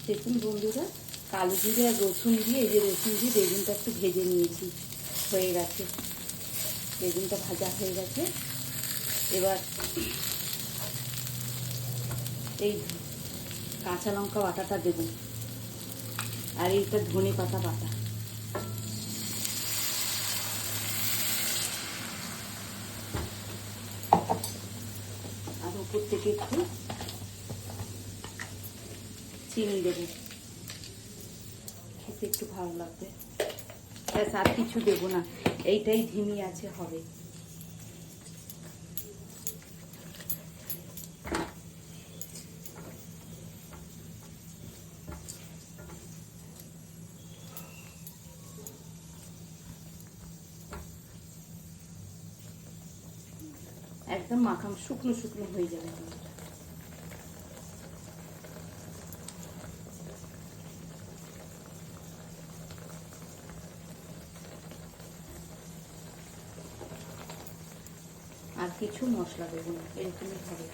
দেখুন বন্ধুরা, কালো জিরে আর রসুন দিয়ে, এই যে রসুন দিয়ে বেগুনটা একটু ভেজে নিয়েছি, হয়ে গেছে। বেগুনটা ভাজা হয়ে গেছে। এবার এই কাঁচা লঙ্কা বাটাটা দেব, আর এইটা ধনে পাতা বাটা। আর উপর থেকে একটু চিনি দেবো, খেতে একটু ভালো লাগবে। ব্যাস, আর কিছু দেবো না, এইটাই ধিমি আছে হবে। একদম মাখাম, শুকনো শুকনো হয়ে যাবে। আর কিছু মশলা দেবো না, এরকমই হবে।